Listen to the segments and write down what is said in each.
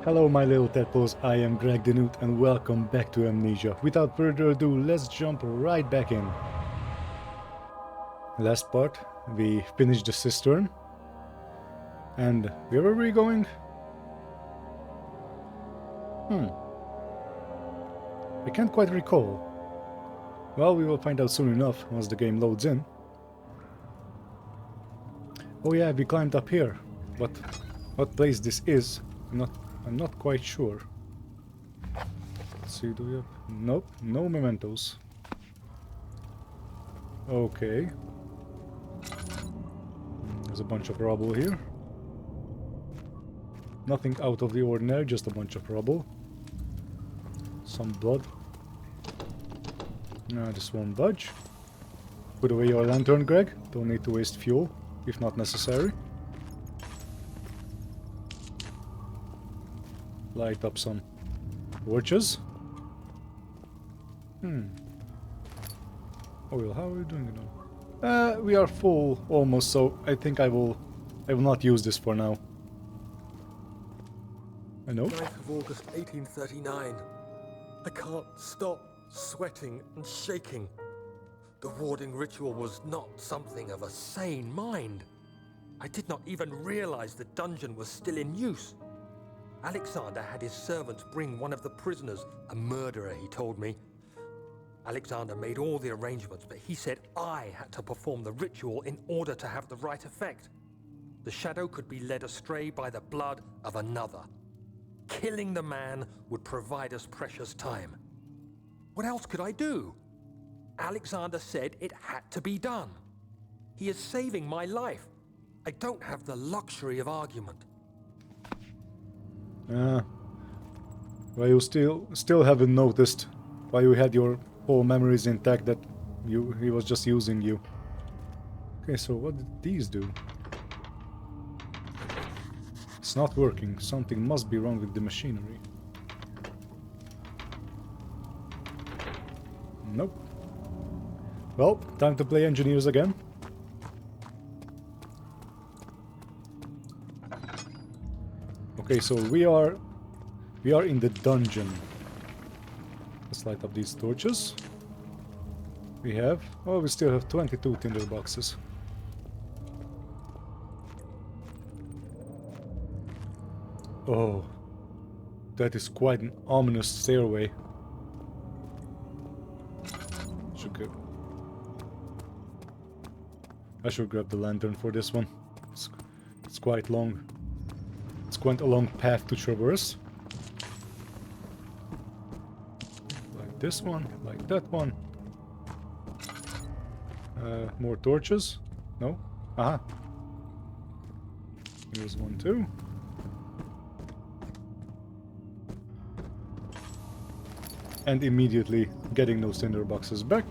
Hello my little tadpoles, I am Greg the Newt and welcome back to Amnesia. Without further ado, let's jump right back in. Last part, we finished the cistern. And where were we going? I can't quite recall. Well, we will find out soon enough once the game loads in. Oh yeah, we climbed up here. But what place this is, I'm not quite sure. Let's see, do we have... Nope, no mementos. Okay. There's a bunch of rubble here. Nothing out of the ordinary, just a bunch of rubble. Some blood. No, this won't budge. Put away your lantern, Greg. Don't need to waste fuel, if not necessary. Light up some torches. Oh well, how are we doing now? We are full almost, so I think I will not use this for now. I know. 9th of August 1839. I can't stop sweating and shaking. The warding ritual was not something of a sane mind. I did not even realize the dungeon was still in use. Alexander had his servants bring one of the prisoners, a murderer, he told me. Alexander made all the arrangements, but he said I had to perform the ritual in order to have the right effect. The shadow could be led astray by the blood of another. Killing the man would provide us precious time. What else could I do? Alexander said it had to be done. He is saving my life. I don't have the luxury of argument. Well, you still haven't noticed, while you had your whole memories intact, that he was just using you. Okay, so what did these do? It's not working. Something must be wrong with the machinery. Nope. Well, time to play engineers again. Okay, so we are in the dungeon. Let's light up these torches. We still have 22 tinder boxes. Oh, that is quite an ominous stairway. I should grab the lantern for this one. It's quite long. It's quite a long path to traverse. Like this one, like that one. More torches? No? Aha. Here's one too. And immediately getting those tinder boxes back.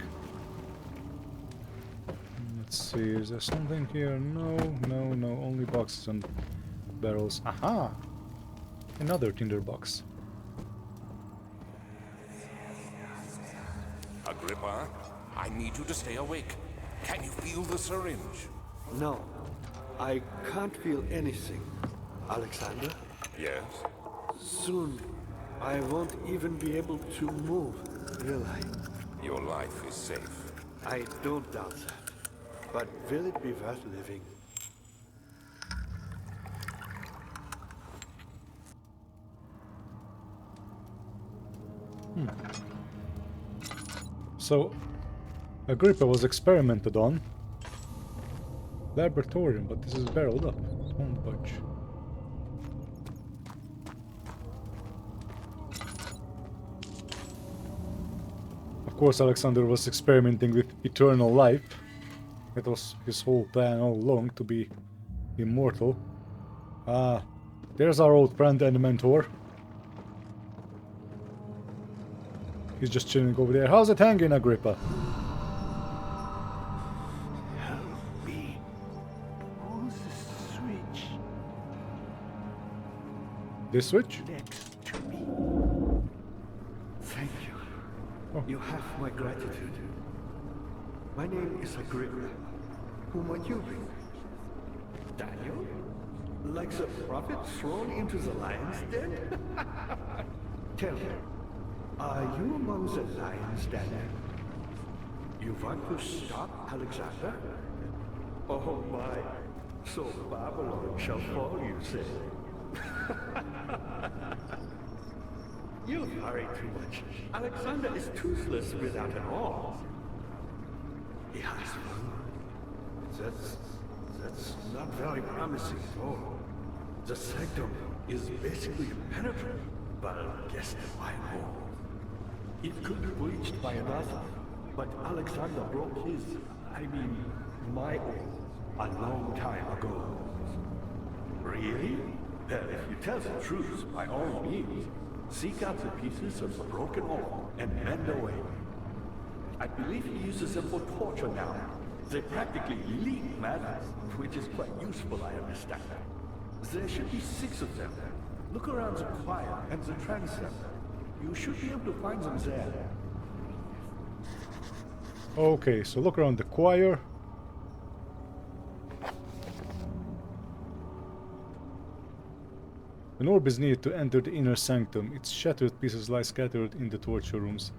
Let's see, is there something here? No, only boxes and barrels. Aha! Another tinder box. Agrippa, I need you to stay awake. Can you feel the syringe? No, I can't feel anything. Alexander? Yes? Soon, I won't even be able to move, will I? Your life is safe. I don't doubt that. But will it be worth living? So, Agrippa was experimented on. Laboratorium, but this is barreled up. It won't budge. Of course, Alexander was experimenting with eternal life. That was his whole plan all along, to be immortal. Ah, there's our old friend and mentor. He's just chilling over there. How's it hanging, Agrippa? Help me. Who's the switch? This switch? Next to me. Thank you. Oh. You have my gratitude. My name is Agrippa. Whom are you? Daniel? Like the prophet thrown into the lion's den? Tell me, are you among the lions, Daniel? You want to stop Alexander? Oh my, so Babylon shall fall, you say? You worry too much. Alexander is toothless without an arm. He has one. That's not very promising at all. The sanctum is basically impenetrable, but guess why more? It could be breached by another, but Alexander broke his, my own, a long time ago. Really? Well, if you tell the truth, by all means, seek out the pieces of the broken arm and mend away. I believe he uses them for torture now. They practically leak madness, which is quite useful, I understand. There should be 6 of them. Look around the choir and the transept. You should be able to find them there. Okay, so look around the choir. An orb is needed to enter the inner sanctum. Its shattered pieces lie scattered in the torture rooms.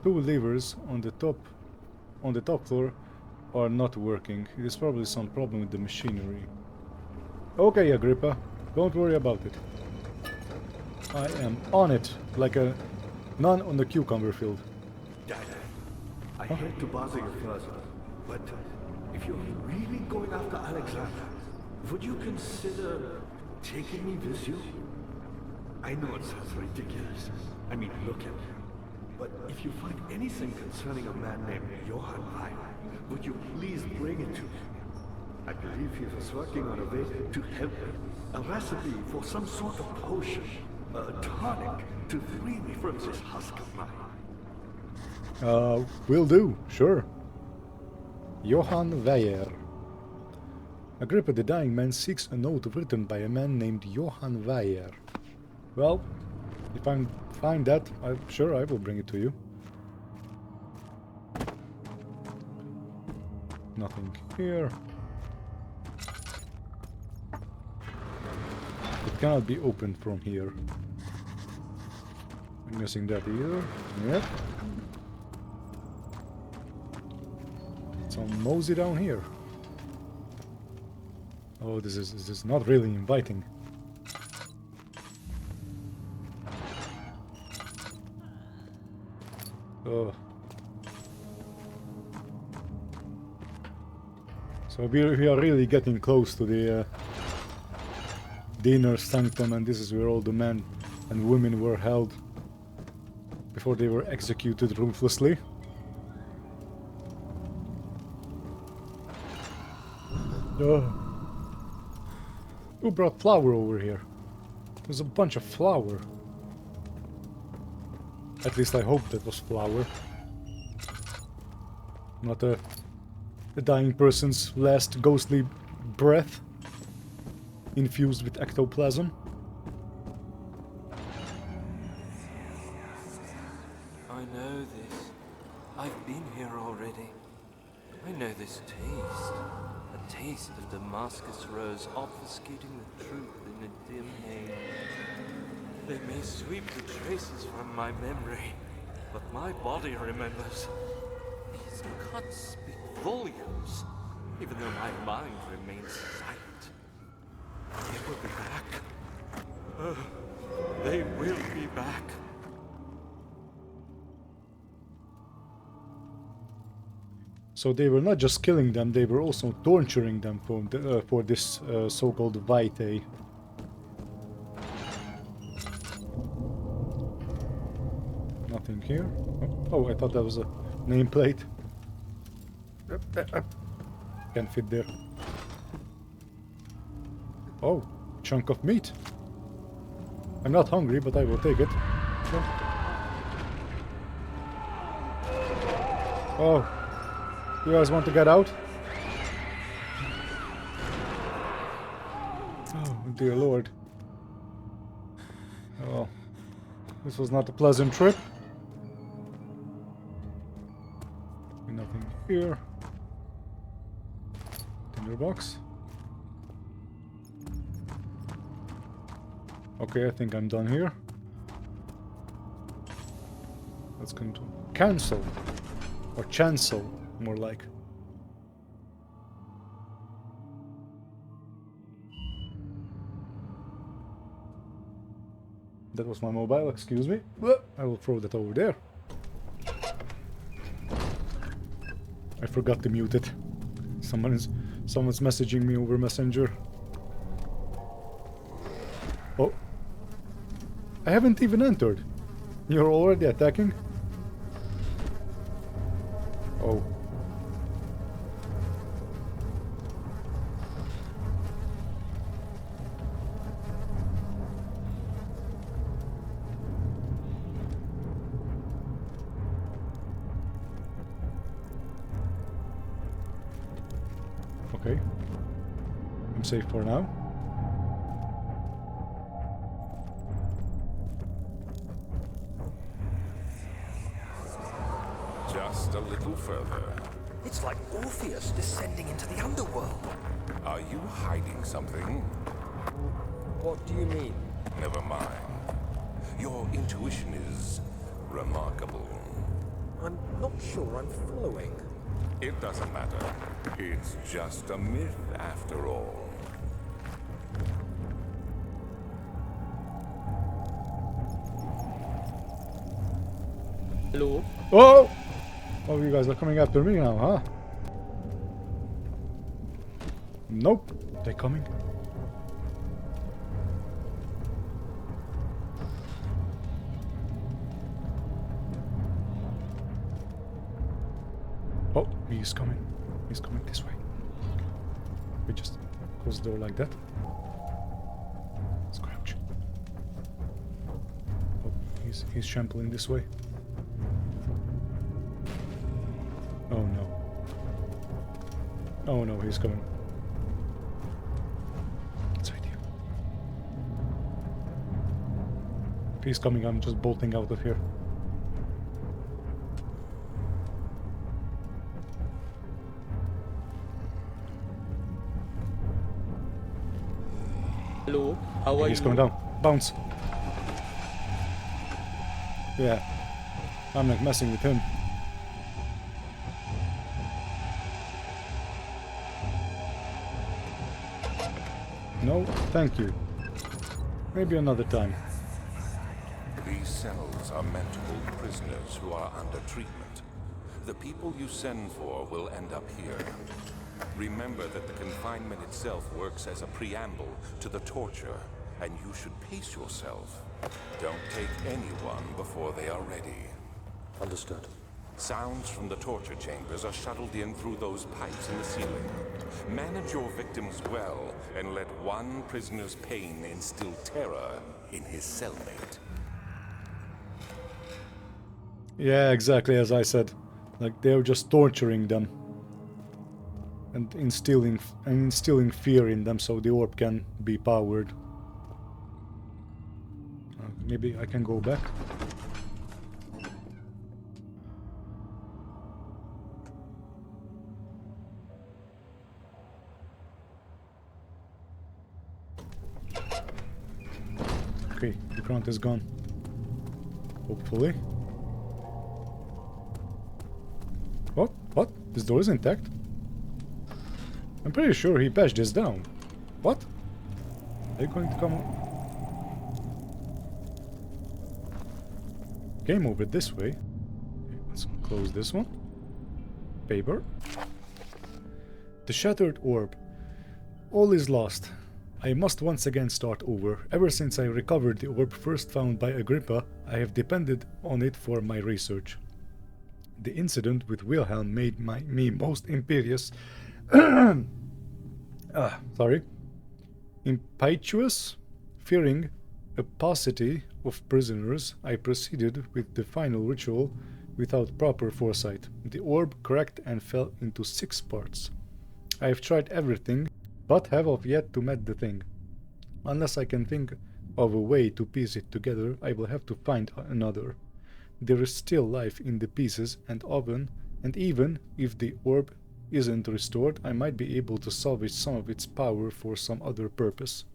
2 levers on the top floor are not working. It is probably some problem with the machinery. Okay, Agrippa, don't worry about it. I am on it, like a nun on the cucumber field. Dada, I hate to bother you further, but if you're really going after Alexander, would you consider taking me with you? I know it sounds ridiculous. I mean, look at him. But if you find anything concerning a man named Johann Weyer, would you please bring it to me? I believe he was working on a way to help me. A recipe for some sort of potion, a tonic, to free me from this husk of mine. Will do, sure. Johann Weyer. Agrippa the dying man seeks a note written by a man named Johann Weyer. Well, if I find that, I'm sure I will bring it to you. Nothing here. It cannot be opened from here. I'm guessing that either. Yep. Some mosey down here. Oh, this is not really inviting. Oh. So we are really getting close to the inner sanctum, and this is where all the men and women were held before they were executed ruthlessly. Who brought flour over here? There's a bunch of flour. At least I hope that was flour. Not a dying person's last ghostly breath infused with ectoplasm. I know this. I've been here already. I know this taste. A taste of Damascus rose obfuscating the truth in a dim haze. They may sweep the traces from my memory, but my body remembers. These cuts speak volumes, even though my mind remains silent. They will be back. They will be back. So they were not just killing them, they were also torturing them for this so-called vitae. Nothing here. Oh, I thought that was a nameplate. Can't fit there. Oh, chunk of meat. I'm not hungry, but I will take it. Oh, you guys want to get out? Oh, dear Lord. Oh, this was not a pleasant trip. Nothing here. Tinderbox. Okay, I think I'm done here. Let's continue. Cancel. Or chancel, more like. That was my mobile, excuse me. I will throw that over there. I forgot to mute it. Someone's messaging me over Messenger. Oh. I haven't even entered. You're already attacking? Oh. Okay. I'm safe for now. Just a little further. It's like Orpheus descending into the underworld. Are you hiding something? What do you mean? Never mind. Your intuition is remarkable. I'm not sure I'm following. It doesn't matter. It's just a myth after all. Hello? Oh! Oh, you guys are coming after me now, huh? Nope. They're coming. Oh, he's coming. He's coming this way. We just close the door like that. Let's crouch. Oh, he's trampling this way. Oh no. Oh no, he's coming. It's right here. If he's coming, I'm just bolting out of here. Hello? How are He's you? coming down. Bounce. Yeah. I'm not messing with him. No, thank you. Maybe another time. These cells are meant to hold prisoners who are under treatment. The people you send for will end up here. Remember that the confinement itself works as a preamble to the torture, and you should pace yourself. Don't take anyone before they are ready. Understood. Sounds from the torture chambers are shuttled in through those pipes in the ceiling. Manage your victims well, and let one prisoner's pain instill terror in his cellmate. Yeah, exactly as I said. Like, they're just torturing them. And instilling fear in them so the orb can be powered. Maybe I can go back. Okay, the ground is gone. Hopefully. What? What? This door is intact? I'm pretty sure he patched this down. What? Are you going to come on? Game over this way. Okay, let's close this one. Paper. The shattered orb. All is lost. I must once again start over. Ever since I recovered the orb first found by Agrippa, I have depended on it for my research. The incident with Wilhelm made me most impetuous. Impetuous? Fearing a paucity of prisoners, I proceeded with the final ritual without proper foresight. The orb cracked and fell into 6 parts. I have tried everything, but have yet to met the thing. Unless I can think of a way to piece it together, I will have to find another. There is still life in the pieces, and even if the orb isn't restored, I might be able to salvage some of its power for some other purpose.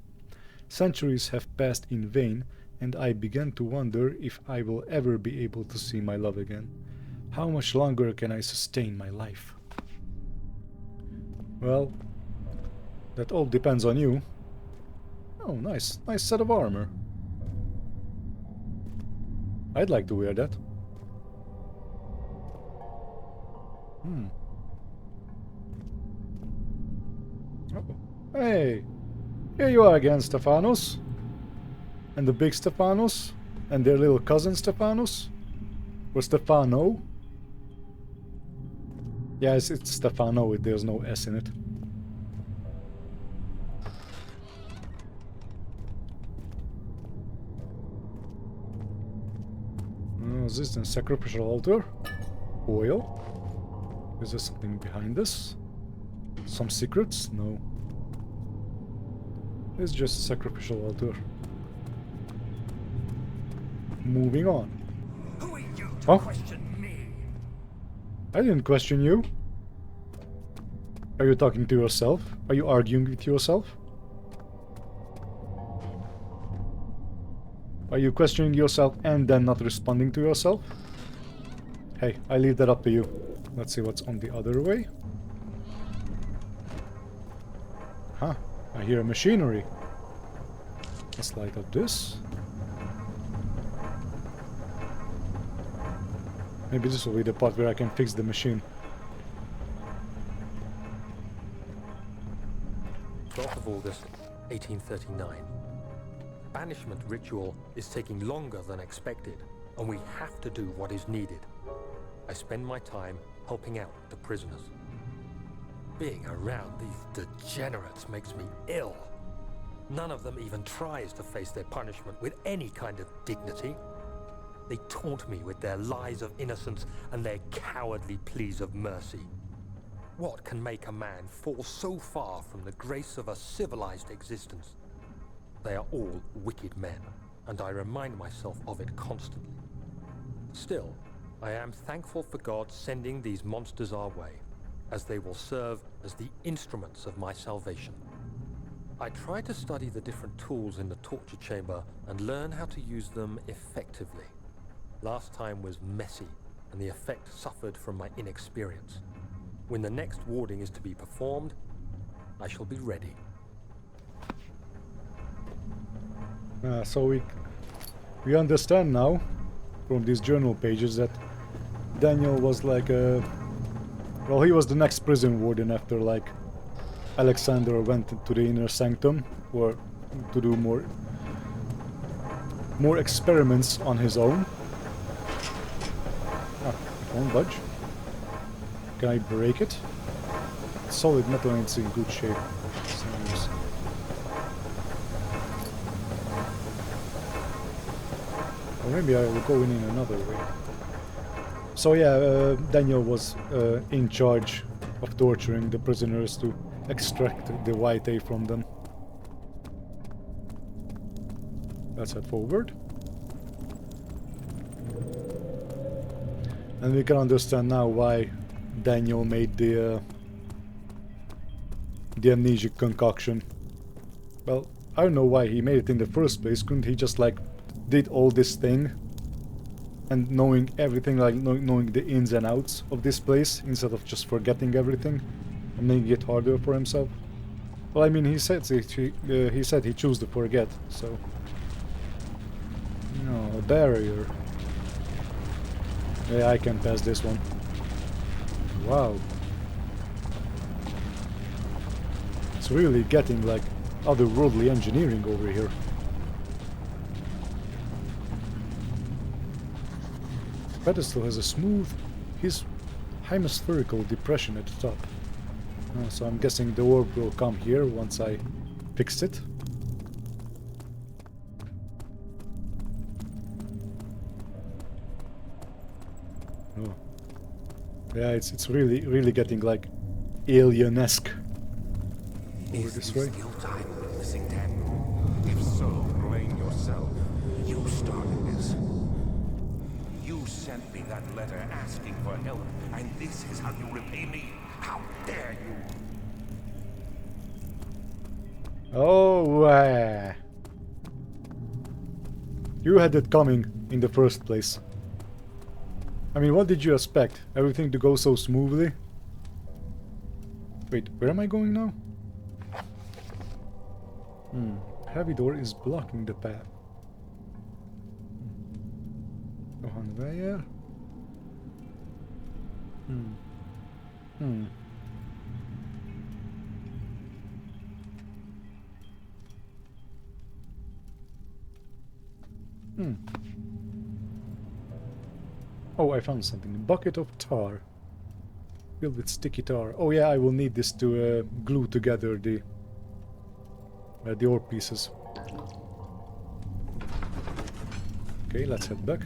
Centuries have passed in vain, and I began to wonder if I will ever be able to see my love again. How much longer can I sustain my life? Well, that all depends on you. Oh, nice. Nice set of armor. I'd like to wear that. Oh. Hey! Here you are again, Stephanos. And the big Stephanos. And their little cousin Stephanos. Or Stefano. Yeah, it's Stefano, there's no S in it. Resistance sacrificial altar. Oil. Is there something behind this? Some secrets? No. It's just a sacrificial altar. Moving on. Who are you to Huh? question me? I didn't question you. Are you talking to yourself? Are you arguing with yourself? Are you questioning yourself and then not responding to yourself? Hey, I leave that up to you. Let's see what's on the other way. Huh, I hear machinery. Let's light up this. Maybe this will be the part where I can fix the machine. 12th of August, 1839. Banishment ritual is taking longer than expected, and we have to do what is needed. I spend my time helping out the prisoners. Being around these degenerates makes me ill. None of them even tries to face their punishment with any kind of dignity. They taunt me with their lies of innocence and their cowardly pleas of mercy. What can make a man fall so far from the grace of a civilized existence? They are all wicked men, and I remind myself of it constantly. Still, I am thankful for God sending these monsters our way, as they will serve as the instruments of my salvation. I try to study the different tools in the torture chamber and learn how to use them effectively. Last time was messy, and the effect suffered from my inexperience. When the next warding is to be performed, I shall be ready. So we understand now from these journal pages that Daniel was like a... Well, he was the next prison warden after like Alexander went to the inner sanctum or to do more experiments on his own. Ah, it won't budge. Can I break it? Solid metal and it's in good shape. Sounds... Or maybe I will go in another way. So yeah, Daniel was in charge of torturing the prisoners to extract the white A from them. Let's head forward. And we can understand now why Daniel made the amnesic concoction. Well, I don't know why he made it in the first place. Couldn't he just like did all this thing and knowing everything, like knowing the ins and outs of this place instead of just forgetting everything and making it harder for himself? Well, I mean, he said he chose to forget, so... No, a barrier. Yeah, I can pass this one. Wow. It's really getting like otherworldly engineering over here. Pedestal has a smooth, hemispherical depression at the top. So I'm guessing the orb will come here once I fix it. Oh. Yeah, it's really getting like alien-esque over this way. Still time witnessing death? If so, blame yourself. You started this. You sent me that letter asking for help, and this is how you repay me? How dare you? Oh, You had it coming in the first place. I mean, what did you expect? Everything to go so smoothly? Wait, where am I going now? Heavy door is blocking the path. Johan Weyer. Oh, I found something. Bucket of tar. Filled with sticky tar. Oh yeah, I will need this to glue together the ore pieces. Okay, let's head back.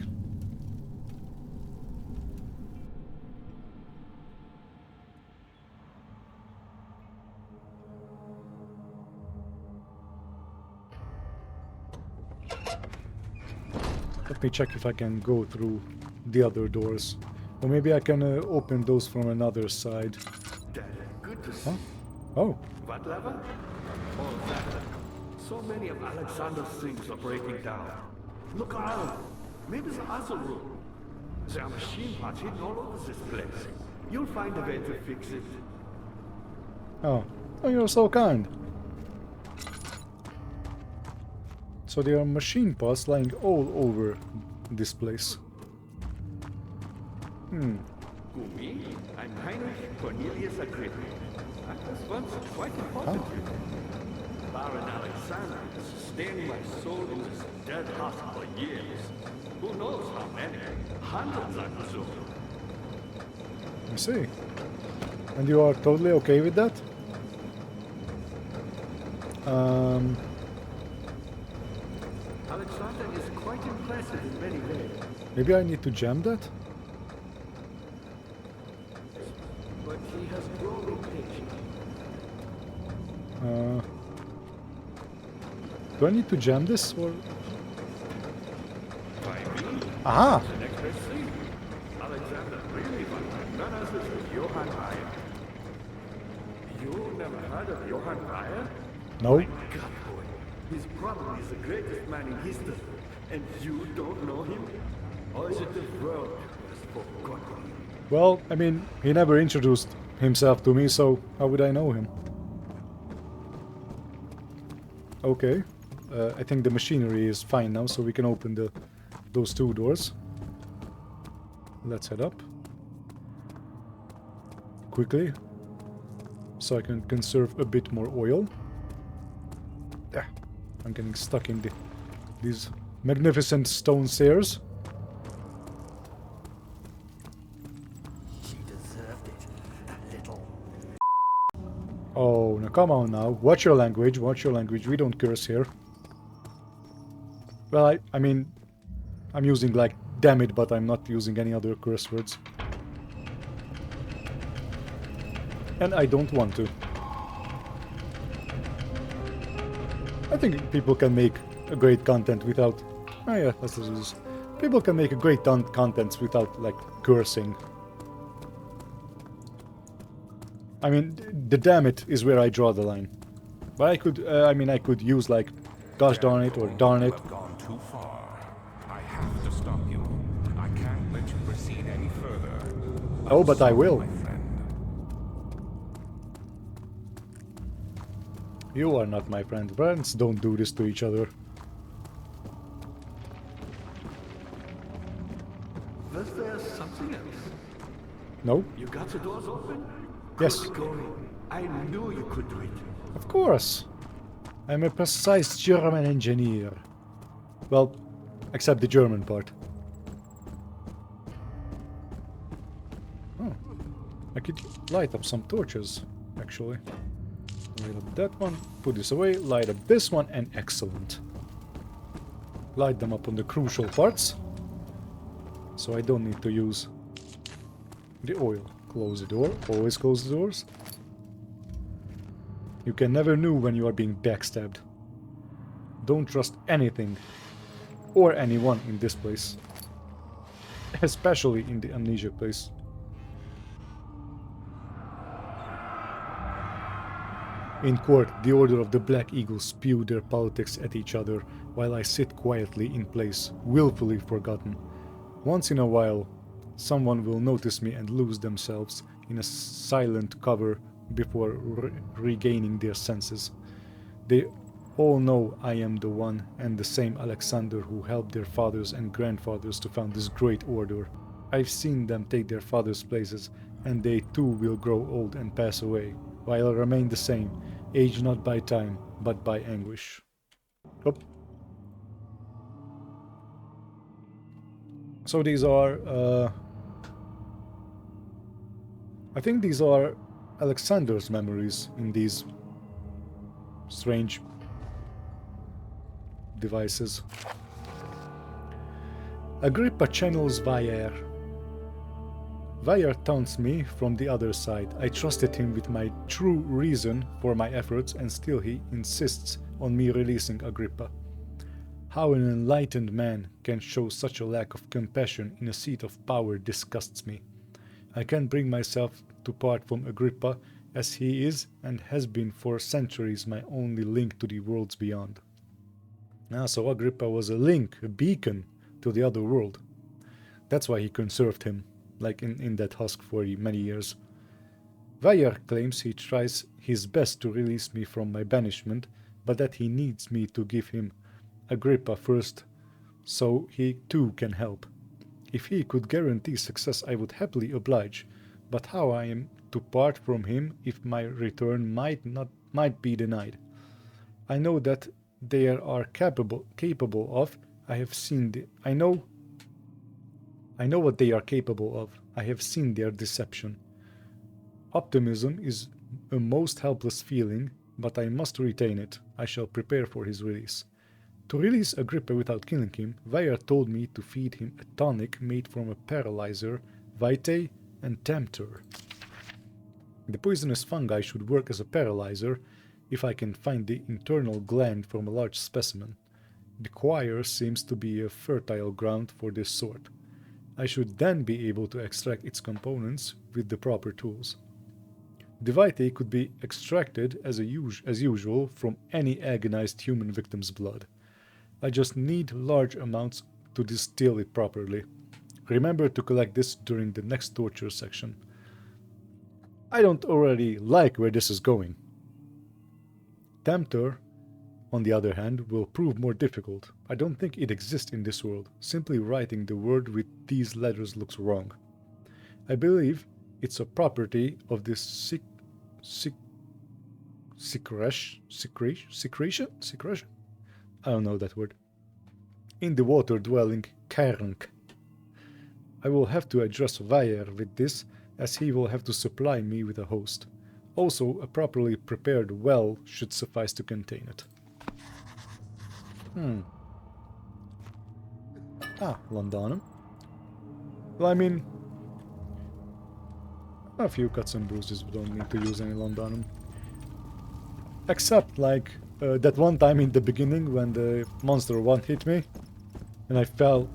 Let me check if I can go through the other doors. Or maybe I can open those from another side. Dad, good to see Huh? you. Oh, What lever? Oh, that. So many of Alexander's things are breaking down. Look around. Maybe the other room. There are machine parts hidden all over this place. You'll find a way to fix it. oh, you're so kind. So there are machine parts lying all over this place. Who, me? I'm Heinrich Cornelius Agrippa. I was once quite important here. Baron Alexander has sustained my soul in this dead heart for years. Who knows how many? Hundreds, I presume. I see. And you are totally okay with that? Alexander is quite impressive in many ways, Maybe I need to jam that? but he has grown impatient. Do I need to jam this or? By me? Aha! The next best thing. Alexander really wanted none other than Johann Bayer. You never heard of Johann Bayer? No. God, boy. He's probably the greatest man in history. And you don't know him? Or is it the world who has forgotten him? Well, I mean, he never introduced himself to me, so how would I know him? Okay. I think the machinery is fine now, so we can open those two doors. Let's head up. Quickly. So I can conserve a bit more oil. Yeah, I'm getting stuck in these magnificent stone stairs. She deserved it, that little. Oh, now come on now. Watch your language, watch your language. We don't curse here. Well, I mean, I'm using like damn it, but I'm not using any other curse words. And I don't want to. I think people can make a great content without... Oh yeah, let's do this. People can make a great content without, like, cursing. I mean, the damn it is where I draw the line. But I could, I mean, I could use, like, gosh darn it or darn it. You have gone too far. I have to stop you. I can't let you proceed any further. Oh, but I will. My friend. You are not my friend. Friends don't do this to each other. Was there something else? No? You got the doors open? Yes. Good going. I knew you could do it. Of course. I'm a precise German engineer. Well, except the German part. Oh. I could light up some torches, actually. Light up that one, put this away, light up this one, and excellent. Light them up on the crucial parts. So I don't need to use the oil. Close the door. Always close the doors. You can never know when you are being backstabbed. Don't trust anything or anyone in this place. Especially in the Amnesia place. In court, the Order of the Black Eagle spew their politics at each other. while I sit quietly in place, willfully forgotten. Once in a while, someone will notice me and lose themselves in a silent cover before regaining their senses. They all know I am the one and the same Alexander who helped their fathers and grandfathers to found this great order. I've seen them take their fathers' places, and they too will grow old and pass away, while I remain the same, aged not by time, but by anguish. Hop. So these are, I think these are Alexander's memories in these strange devices. Agrippa channels Vayer. Vayer taunts me from the other side. I trusted him with my true reason for my efforts, and still he insists on me releasing Agrippa. How an enlightened man can show such a lack of compassion in a seat of power disgusts me. I can't bring myself to part from Agrippa, as he is and has been for centuries my only link to the worlds beyond. So Agrippa was a link, a beacon to the other world. That's why he conserved him, like in that husk for many years. Vayer claims he tries his best to release me from my banishment, but that he needs me to give him Agrippa first, so he too can help. If he could guarantee success, I would happily oblige, but how I am to part from him if my return might be denied? I know that they are capable of. I know what they are capable of. I have seen their deception. Optimism is a most helpless feeling, but I must retain it. I shall prepare for his release. To release Agrippa without killing him, Vayer told me to feed him a tonic made from a paralyzer, vitae, and tempter. The poisonous fungi should work as a paralyzer if I can find the internal gland from a large specimen. The choir seems to be a fertile ground for this sort. I should then be able to extract its components with the proper tools. The vitae could be extracted as usual from any agonized human victim's blood. I just need large amounts to distill it properly. Remember to collect this during the next torture section. I don't already like where this is going. Tempter, on the other hand, will prove more difficult. I don't think it exists in this world. Simply writing the word with these letters looks wrong. I believe it's a property of this secretion? I don't know that word. In the water-dwelling Kernk. I will have to address Vayer with this, as he will have to supply me with a host. Also, a properly prepared well should suffice to contain it. Londanum. Well, I mean, a few cuts and bruises, we don't need to use any Londanum. Except, like, that one time in the beginning when the monster one hit me and I fell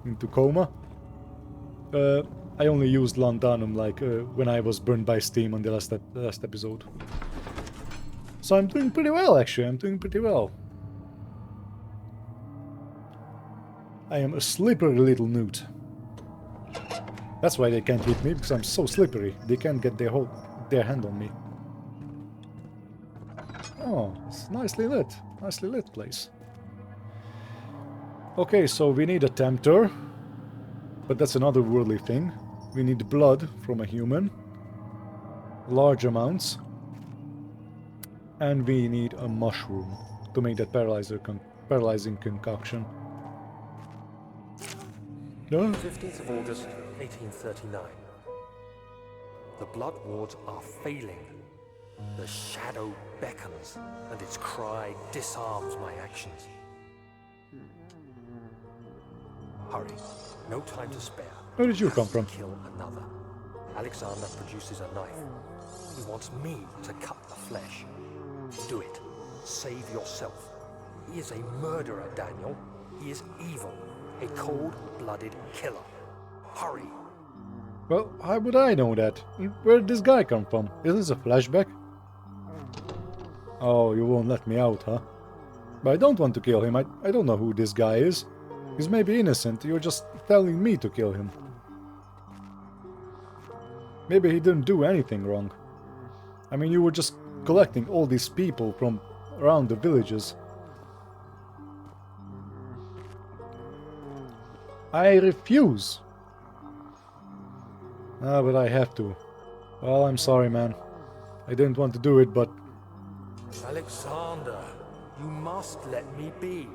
into coma. I only used Londanum, like, when I was burned by steam on the last episode. So I'm doing pretty well, actually. I'm doing pretty well. I am a slippery little newt. That's why they can't hit me, because I'm so slippery. They can't get their hand on me. Oh, it's nicely lit. Nicely lit place. Okay, so we need a tempter. But that's another worldly thing. We need blood from a human. Large amounts. And we need a mushroom to make that paralyzing concoction. No? 15th of August, 1839. The blood wards are failing. The shadow beckons, and its cry disarms my actions. Hurry. No time to spare. Where did you come from? Kill another. Alexander produces a knife. He wants me to cut the flesh. Do it. Save yourself. He is a murderer, Daniel. He is evil. A cold-blooded killer. Hurry. Well, how would I know that? Where did this guy come from? Is this a flashback? Oh, you won't let me out, huh? But I don't want to kill him. I don't know who this guy is. He's maybe innocent. You're just telling me to kill him. Maybe he didn't do anything wrong. I mean, you were just collecting all these people from around the villages. I refuse. Ah, but I have to. Well, I'm sorry, man. I didn't want to do it, but... Alexander, you must let me be.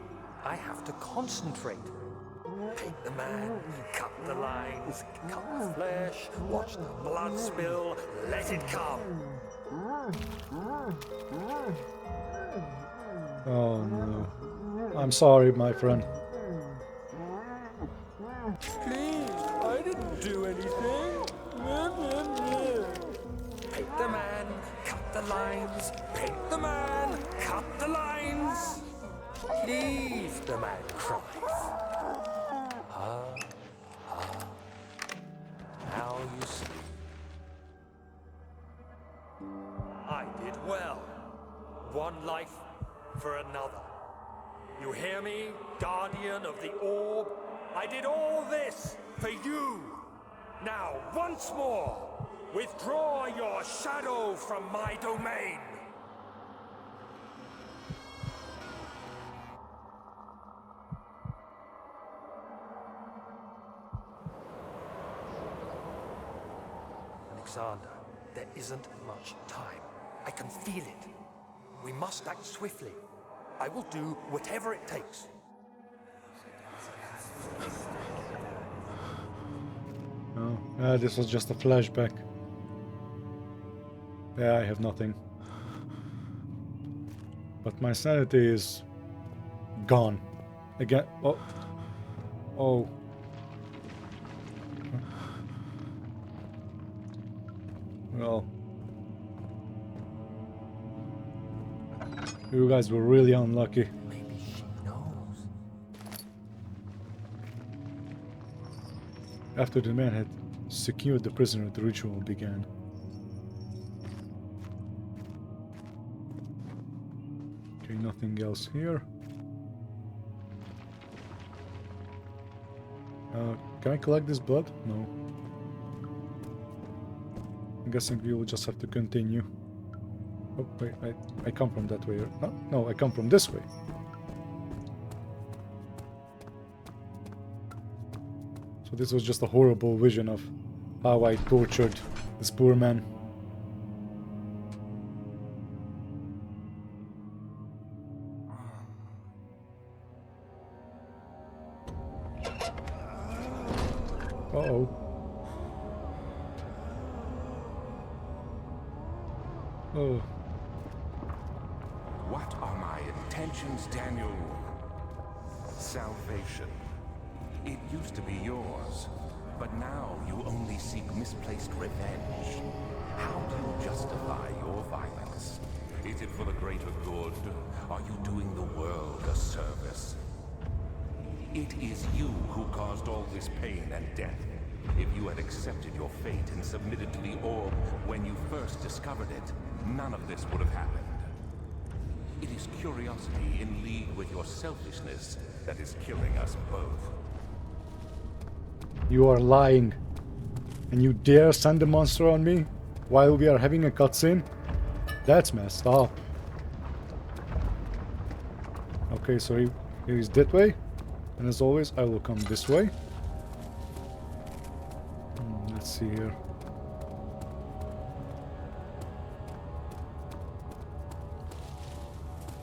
I have to concentrate. Paint the man, cut the lines, cut the flesh, watch the blood spill, let it come. Oh no. I'm sorry, my friend. Please, I didn't do anything. Paint the man, cut the lines, paint the man, cut the lines. Please, the man cries. Now you see. I did well. One life for another. You hear me, guardian of the orb? I did all this for you. Now, once more, withdraw your shadow from my domain. Alexander, there isn't much time. I can feel it. We must act swiftly. I will do whatever it takes. Oh, this was just a flashback. Yeah, I have nothing. But my sanity is gone. Again. Oh. Oh. Well. You guys were really unlucky. Maybe she knows. After the man had secured the prisoner, the ritual began. Okay, nothing else here. Can I collect this blood? No. I'm guessing we will just have to continue. Oh, wait, I come from that way. No, I come from this way. So this was just a horrible vision of how I tortured this poor man. Uh-oh. Oh. What are my intentions, Daniel? Salvation. It used to be yours, but now you only seek misplaced revenge. How do you justify your violence? Is it for the greater good? Are you doing the world a service? It is you who caused all this pain and death. If you had accepted your fate and submitted to the orb when you first discovered it, none of this would have happened. It is curiosity in league with your selfishness that is killing us both. You are lying. And you dare send the monster on me while we are having a cutscene? That's messed up. Okay, so he is that way. And as always, I will come this way. Let's see here.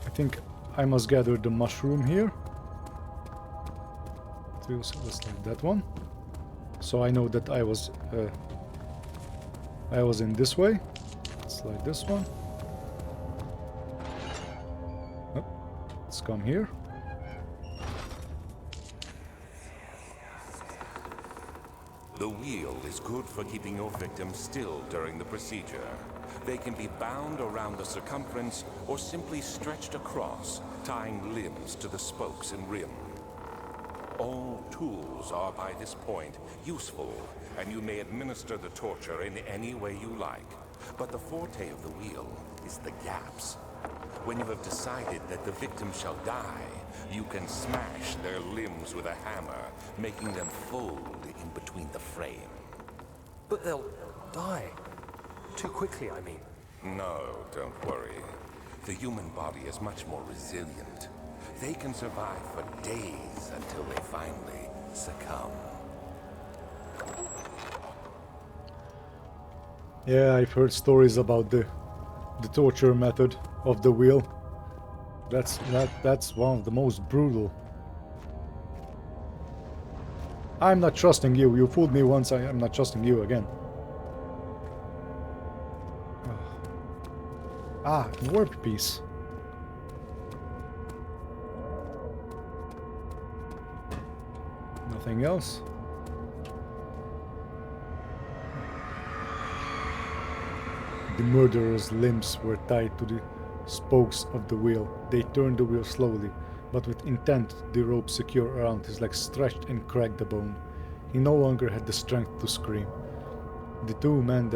I think I must gather the mushroom here. So let's like that one. So I know that I was in this way. Let's like this one. Oh, let's come here. The wheel is good for keeping your victims still during the procedure. They can be bound around the circumference or simply stretched across, tying limbs to the spokes and rim. All tools are by this point useful, and you may administer the torture in any way you like. But the forte of the wheel is the gaps. When you have decided that the victim shall die, you can smash their limbs with a hammer, making them fold in between the frame. But they'll die. Too quickly, I mean. No, don't worry. The human body is much more resilient. They can survive for days until they finally succumb. Yeah, I've heard stories about the torture method of the wheel. That's one of the most brutal. I'm not trusting you. You fooled me once. I'm not trusting you again. Ah, warp piece. Nothing else. The murderer's limbs were tied to the spokes of the wheel. They turned the wheel slowly, but with intent. The rope secure around his legs stretched and cracked the bone. He no longer had the strength to scream. The two men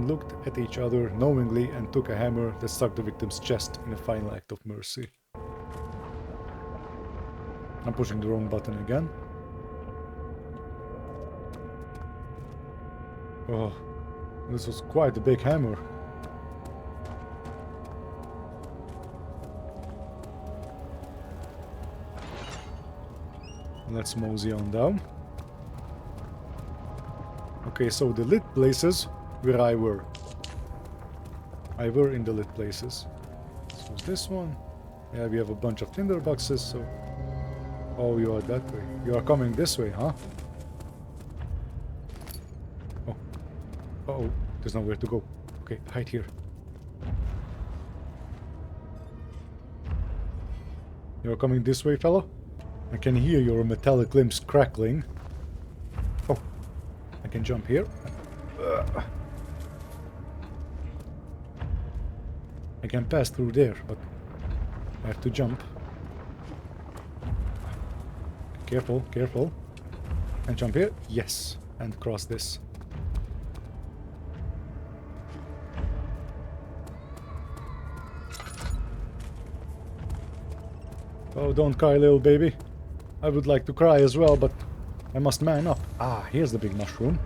looked at each other knowingly and took a hammer that struck the victim's chest in a final act of mercy. I'm pushing the wrong button again. Oh, this was quite a big hammer. Let's mosey on down. Okay, so the lit places where I were in the lit places. So this one. Yeah, we have a bunch of tinder boxes, so... Oh, you are that way. You are coming this way, huh? Oh. Uh-oh. There's nowhere to go. Okay, hide here. You are coming this way, fella? I can hear your metallic limbs crackling. Oh. I can jump here. I can pass through there, but I have to jump. Careful, careful. And jump here. Yes. And cross this. Oh, don't cry, little baby. I would like to cry as well, but I must man up. Ah, here's the big mushroom.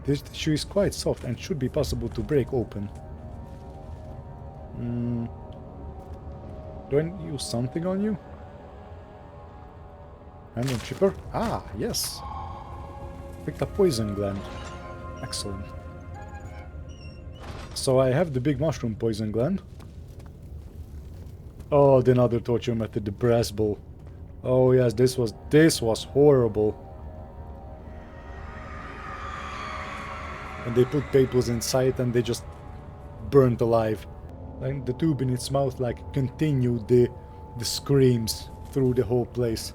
This tissue is quite soft and should be possible to break open. Do I use something on you? Hand on chipper? Ah, yes. Picked a poison gland. Excellent. So I have the big mushroom poison gland. Oh, the another torture method, the brass ball. Oh yes, this was horrible. And they put papers inside and they just burnt alive. And the tube in its mouth like continued the screams through the whole place.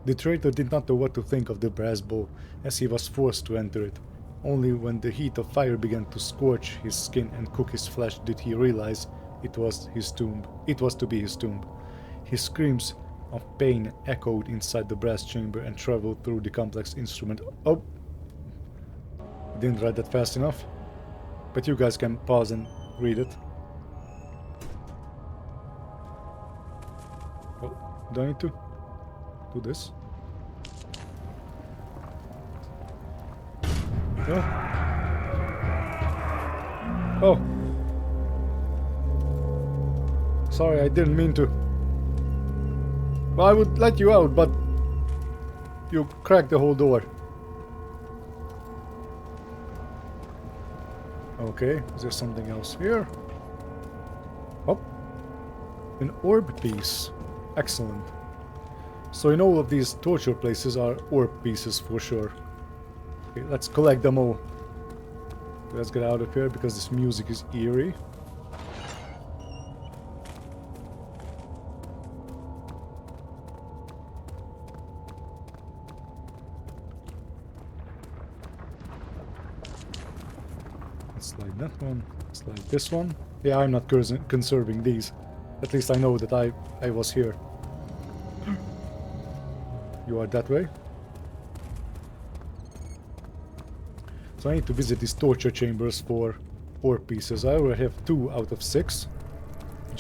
The traitor did not know what to think of the brass ball, as he was forced to enter it. Only when the heat of fire began to scorch his skin and cook his flesh did he realize it was his tomb. It was to be his tomb. His screams of pain echoed inside the brass chamber and traveled through the complex instrument. Oh! I didn't write that fast enough. But you guys can pause and read it. Oh, do I need to do this? Oh! Oh! Sorry, I didn't mean to. Well, I would let you out, but you cracked the whole door. Okay, is there something else here? Oh, an orb piece. Excellent. So in all of these torture places are orb pieces for sure. Okay, let's collect them all. Let's get out of here because this music is eerie. Slide that one, slide this one. Yeah, I'm not conserving these. At least I know that I was here. You are that way. So I need to visit these torture chambers for orb pieces. I already have 2 out of 6.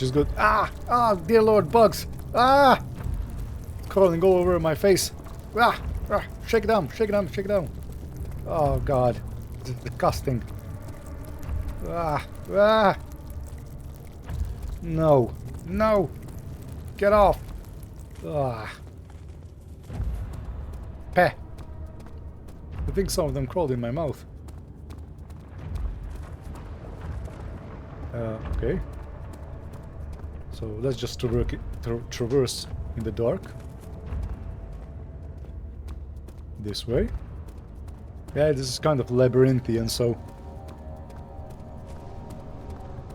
which is good. Ah! Ah! Dear Lord, bugs! Ah! Crawling all over my face. Ah! Ah! Shake it down! Shake it down! Shake it down! Oh God! This is disgusting. Ah! Ah! No! No! Get off! Ah! Peh! I think some of them crawled in my mouth. Okay. So let's just traverse in the dark. This way. Yeah, this is kind of labyrinthian, so...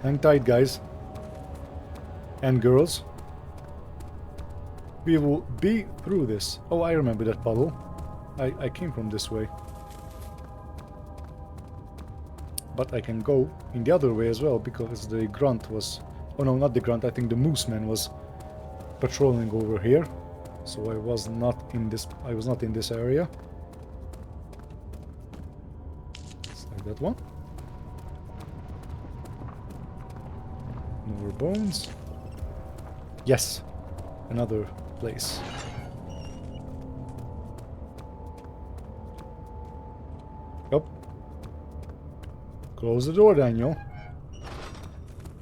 hang tight, guys. And girls. We will be through this. Oh, I remember that puddle. I came from this way. But I can go in the other way as well, because the grunt was... oh no, not the grunt, I think the moose man was patrolling over here. So I was not in this area. It's like that one. No more bones. Yes! Another place. Yup. Close the door, Daniel.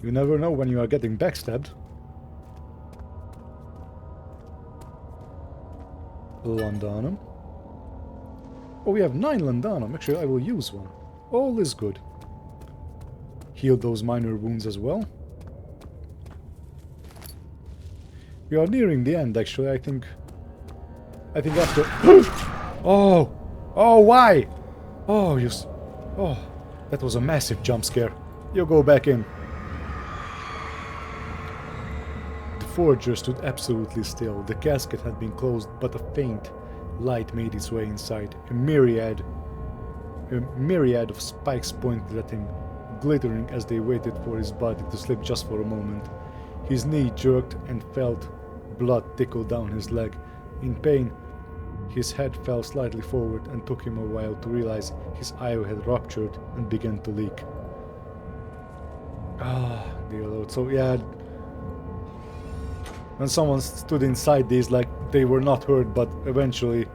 You never know when you are getting backstabbed. Landanum. Oh, we have 9 Landanum. Actually, I will use one. All is good. Heal those minor wounds as well. We are nearing the end, actually. I think after... Oh! Oh, why? Oh, oh, that was a massive jump scare. You go back in. The forger stood absolutely still. The casket had been closed, but a faint light made its way inside. A myriad of spikes pointed at him, glittering as they waited for his body to slip just for a moment. His knee jerked and felt blood tickle down his leg. In pain, his head fell slightly forward and took him a while to realize his eye had ruptured and began to leak. Ah, dear Lord. So yeah, when someone stood inside these, like, they were not hurt, but eventually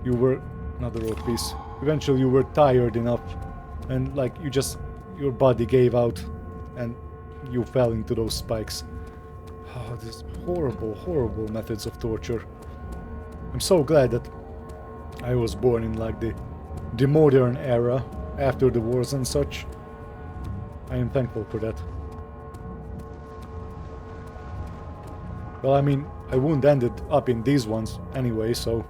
you were... another old piece. Eventually you were tired enough and like your body gave out and you fell into those spikes. Oh, these horrible, horrible methods of torture. I'm so glad that I was born in like the modern era, after the wars and such. I am thankful for that. Well, I mean, I wouldn't end up in these ones anyway, so...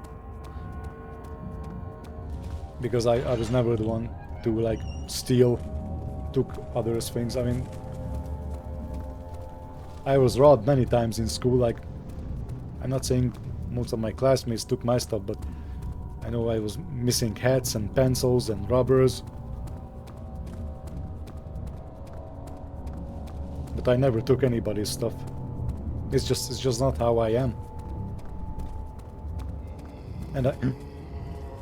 because I was never the one to like steal, took others' things. I mean, I was robbed many times in school. Like, I'm not saying most of my classmates took my stuff, but I know I was missing hats and pencils and rubbers. But I never took anybody's stuff. It's just not how I am. And I...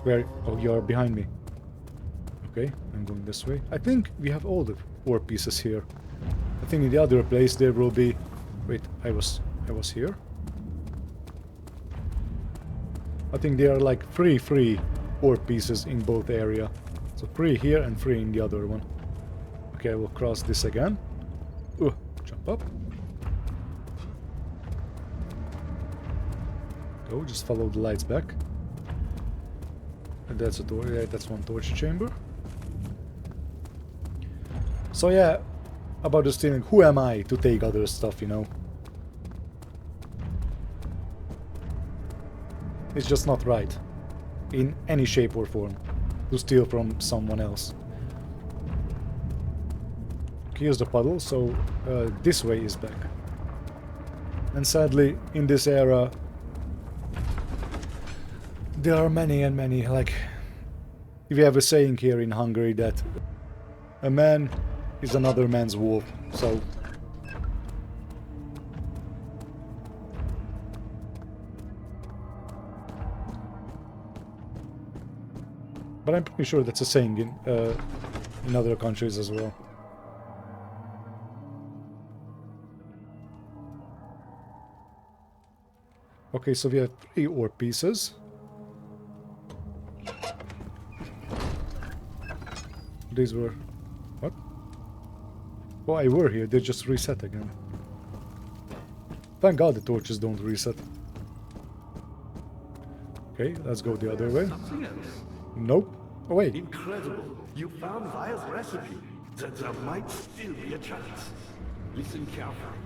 where... oh, you are behind me. Okay, I'm going this way. I think we have all the ore pieces here. I think in the other place there will be... wait, I was here? I think there are like 3 ore pieces in both area. So 3 here and 3 in the other one. Okay, I will cross this again. Jump up. Go, just follow the lights back. And that's a door, yeah, that's one torture chamber. So yeah, about the stealing, who am I to take other stuff, you know? It's just not right, in any shape or form, to steal from someone else. Here's the puddle, so this way is back. And sadly, in this era, there are many and many, like, we have a saying here in Hungary that a man is another man's wolf, so... But I'm pretty sure that's a saying in other countries as well. Okay, so we have 3 ore pieces. These were... what? Oh, I were here, they just reset again. Thank God the torches don't reset. Okay, let's go the other way. Something else. Nope. Oh, wait. Incredible. You found Vire's recipe. There might still be a chance. Listen carefully.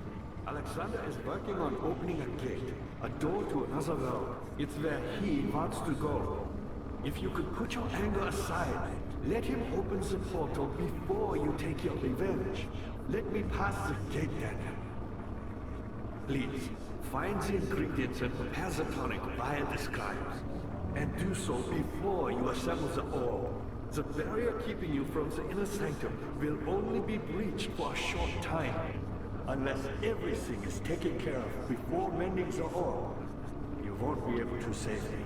Alexander is working on opening a gate, a door to another realm. It's where he wants to go. If you could put your anger aside, let him open the portal before you take your revenge. Let me pass the gate, Daniel. Please, find the ingredients and prepare the tonic Vire describes. And do so before you assemble the ore. The barrier keeping you from the inner sanctum will only be breached for a short time. Unless everything is taken care of before mending the ore, you won't be able to save me.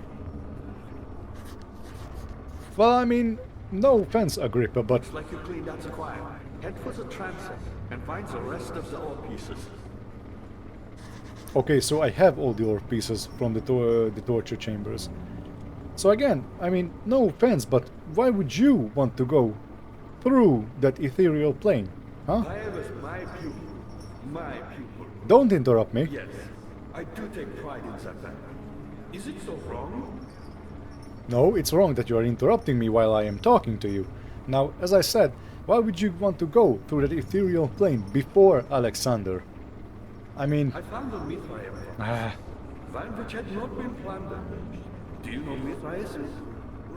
Well, I mean, no offense, Agrippa, but... Looks like you cleaned out the choir. Head for the transept and find the rest of the ore pieces. Okay, so I have all the ore pieces from the torture chambers. So again, I mean, no offense, but why would you want to go through that ethereal plane? Huh? Vire was my pupil. My pupil. Don't interrupt me. Yes, I do take pride in that fact. Is it so wrong? No, it's wrong that you are interrupting me while I am talking to you. Now, as I said, why would you want to go through that ethereal plane before Alexander? I mean... I found the Mithraeum, Ah, one which had not been plundered. Do you know Mithraeus?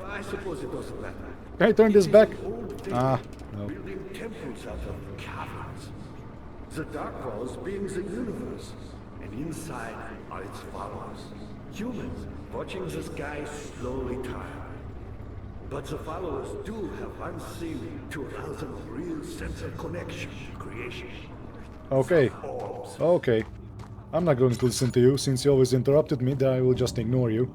I suppose it doesn't matter. can I turn this back? It is an old thing, Ah, no. building temples out of caverns. The dark walls being the universe, and inside are its followers. Humans watching the sky slowly tire. But the followers do have one thing to allow them a real sense of connection to creation. Okay. Orbs. Okay. I'm not going to listen to you, since you always interrupted me, then I will just ignore you.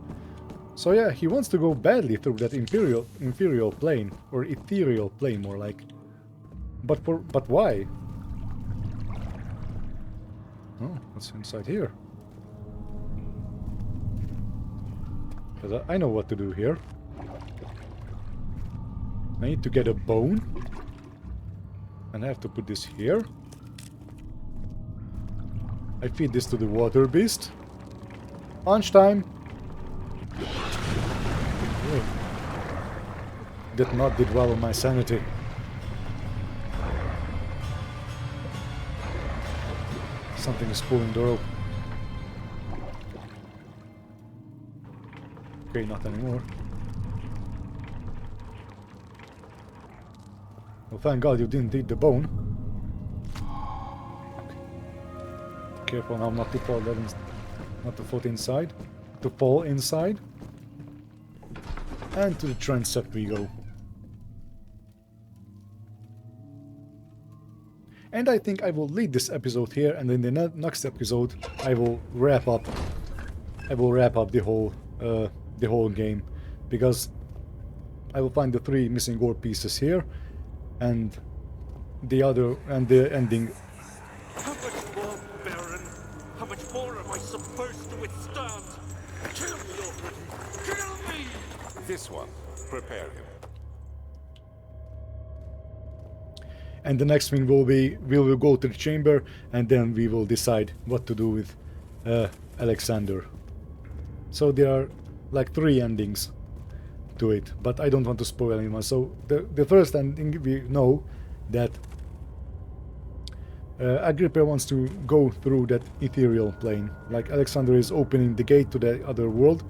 So yeah, he wants to go badly through that inferior plane, or ethereal plane more like. But why? Oh, what's inside here? But I know what to do here. I need to get a bone. And I have to put this here. I feed this to the water beast. Lunchtime. Oh. That not did well on my sanity. Something is pulling the rope. Okay, not anymore. Well, thank God you didn't eat the bone. Careful now not to fall not to fall inside. To fall inside. And to the transept we go. And I think I will lead this episode here, and in the next episode I will wrap up. The whole game, because I will find the 3 missing ore pieces here, and the ending. How much more, Baron? How much more am I supposed to withstand? Kill me already! Kill me! This one. Prepare him. And the next thing will be, we will go to the chamber, and then we will decide what to do with Alexander. So there are like 3 endings to it, but I don't want to spoil anyone. So the first ending, we know that Agrippa wants to go through that ethereal plane. Like Alexander is opening the gate to the other world,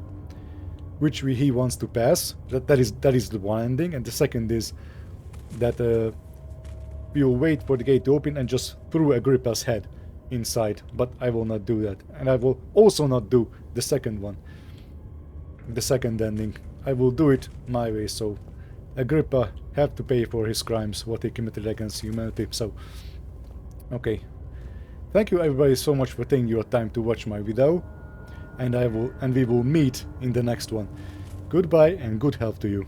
which he wants to pass. That is the one ending, and the second is that we will wait for the gate to open and just throw Agrippa's head inside. But I will not do that, and I will also not do the second one. The second ending, I will do it my way. So Agrippa have to pay for his crimes, what he committed against humanity. So okay, thank you everybody so much for taking your time to watch my video, and we will meet in the next one. Goodbye and good health to you.